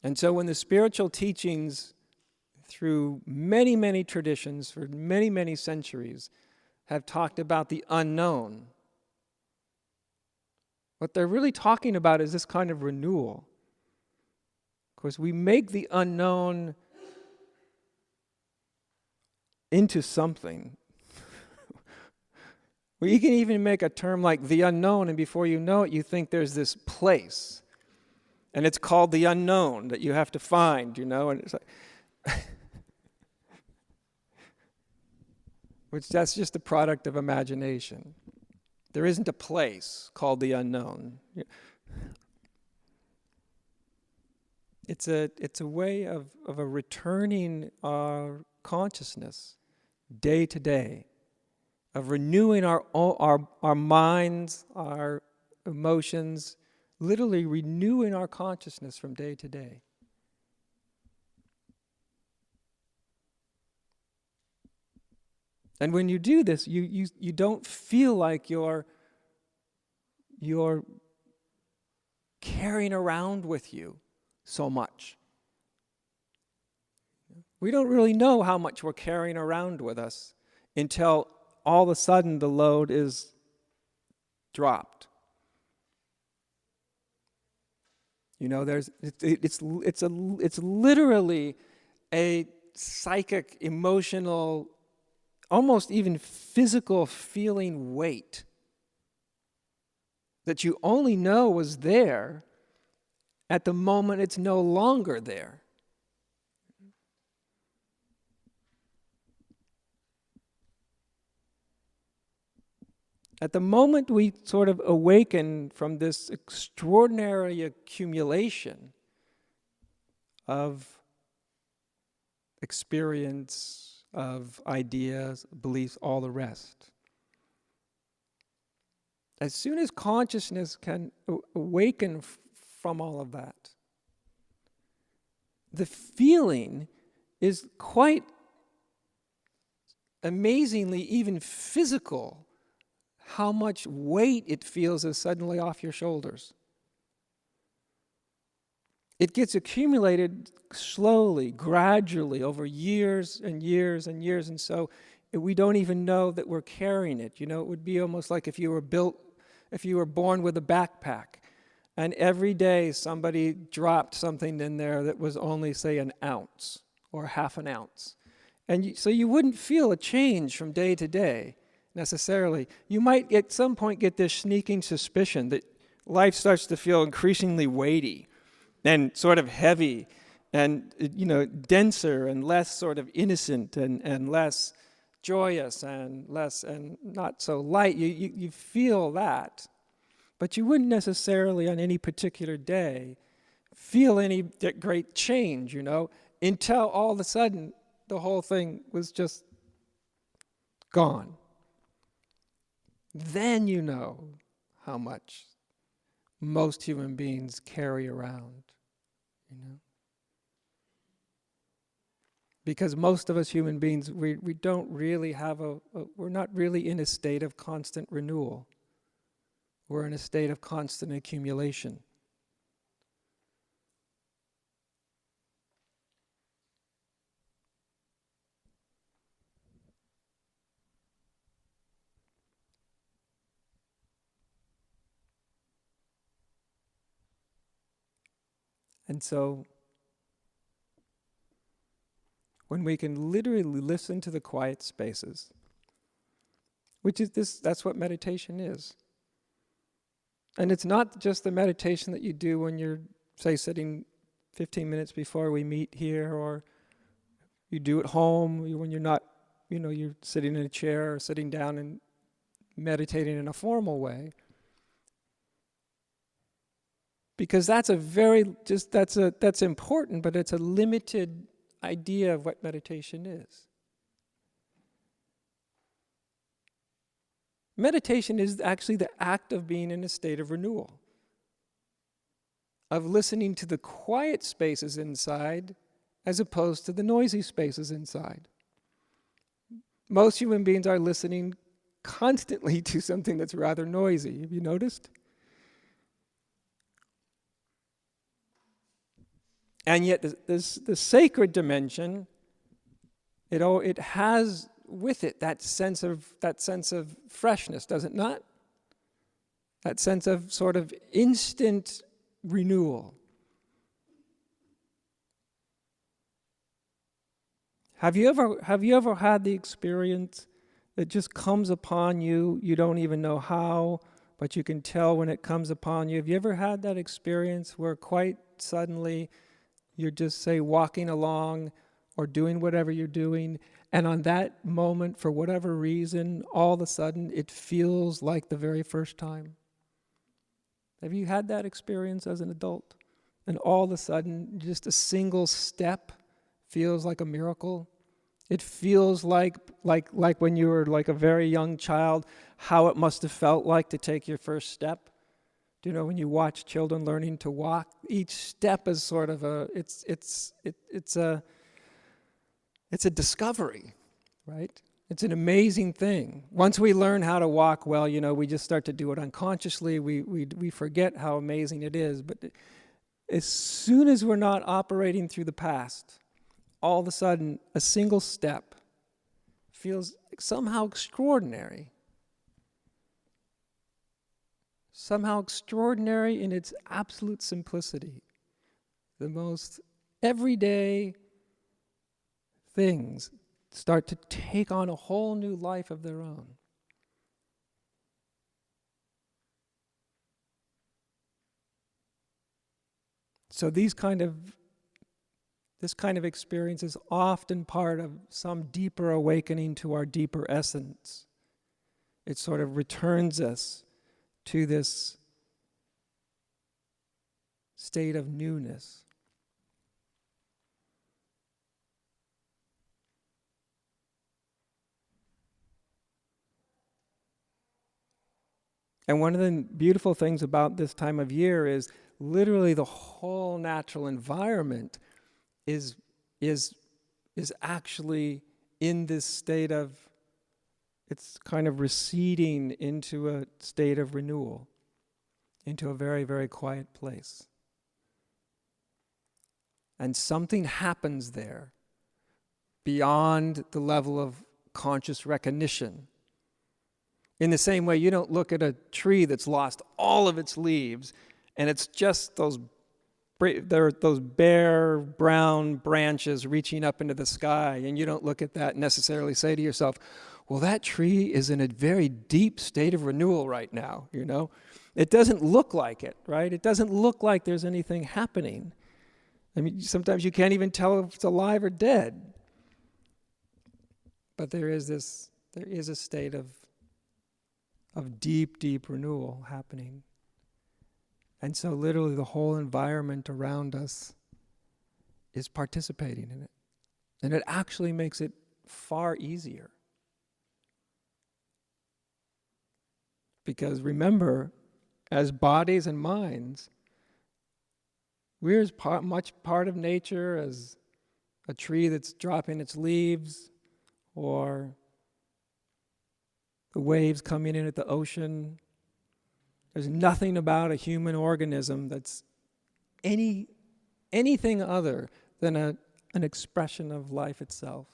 And so when the spiritual teachings through many, many traditions for many, many centuries have talked about the unknown, what they're really talking about is this kind of renewal. Of course, we make the unknown into something. We can even make a term like the unknown, and before you know it, you think there's this place. And it's called the unknown that you have to find, and it's like which that's just a product of imagination. There isn't a place called the unknown. It's a way of a returning our consciousness day to day, of renewing our minds, our emotions, literally renewing our consciousness from day to day. And when you do this, you don't feel like you're carrying around with you so much. We don't really know how much we're carrying around with us until all of a sudden the load is dropped. It's literally a psychic, emotional, almost even physical feeling weight that you only know was there at the moment it's no longer there. At the moment we sort of awaken from this extraordinary accumulation of experience, of ideas, beliefs, all the rest. As soon as consciousness can awaken from all of that, the feeling is quite amazingly even physical, how much weight it feels is suddenly off your shoulders. It gets accumulated slowly, gradually, over years and years and years, and so we don't even know that we're carrying it. It would be almost like if you were born with a backpack, and every day somebody dropped something in there that was only, say, an ounce or half an ounce. And so you wouldn't feel a change from day to day, necessarily. You might at some point get this sneaking suspicion that life starts to feel increasingly weighty and sort of heavy and, denser and less sort of innocent and less joyous and less and not so light. You feel that. But you wouldn't necessarily on any particular day feel any great change, until all of a sudden the whole thing was just gone. Then you know how much most human beings carry around, Because most of us human beings, we don't really have we're not really in a state of constant renewal. We're in a state of constant accumulation. And so, when we can literally listen to the quiet spaces, which is that's what meditation is. And it's not just the meditation that you do when you're, say, sitting 15 minutes before we meet here, or you do at home when you're not, you're sitting in a chair or sitting down and meditating in a formal way. Because that's that's important, but it's a limited idea of what meditation is. Meditation is actually the act of being in a state of renewal, of listening to the quiet spaces inside as opposed to the noisy spaces inside. Most human beings are listening constantly to something that's rather noisy. Have you noticed? And yet the sacred dimension, it has with it that sense of freshness, does it not? That sense of sort of instant renewal. Have you ever had the experience that just comes upon you, you don't even know how, but you can tell when it comes upon you? Have you ever had that experience where quite suddenly you're just, say, walking along or doing whatever you're doing, and on that moment, for whatever reason, all of a sudden it feels like the very first time? Have you had that experience as an adult? And all of a sudden, just a single step feels like a miracle? It feels like when you were like a very young child, how it must have felt like to take your first step. Do you know, when you watch children learning to walk, each step is sort of it's a discovery, right? It's an amazing thing. Once we learn how to walk well, we just start to do it unconsciously. We forget how amazing it is. But as soon as we're not operating through the past, all of a sudden, a single step feels somehow extraordinary. Somehow extraordinary in its absolute simplicity. The most everyday things start to take on a whole new life of their own. So this kind of experience is often part of some deeper awakening to our deeper essence. It sort of returns us to this state of newness. And one of the beautiful things about this time of year is literally the whole natural environment is actually in this state of, it's kind of receding into a state of renewal, into a very, very quiet place. And something happens there beyond the level of conscious recognition. In the same way, you don't look at a tree that's lost all of its leaves and it's just those bare brown branches reaching up into the sky, and you don't look at that and necessarily say to yourself, well, that tree is in a very deep state of renewal right now, It doesn't look like it, right? It doesn't look like there's anything happening. I mean, sometimes you can't even tell if it's alive or dead. But there is a state of deep, deep renewal happening. And so literally the whole environment around us is participating in it. And it actually makes it far easier. Because remember, as bodies and minds, we're as much part of nature as a tree that's dropping its leaves, or the waves coming in at the ocean. There's nothing about a human organism that's anything other than an expression of life itself.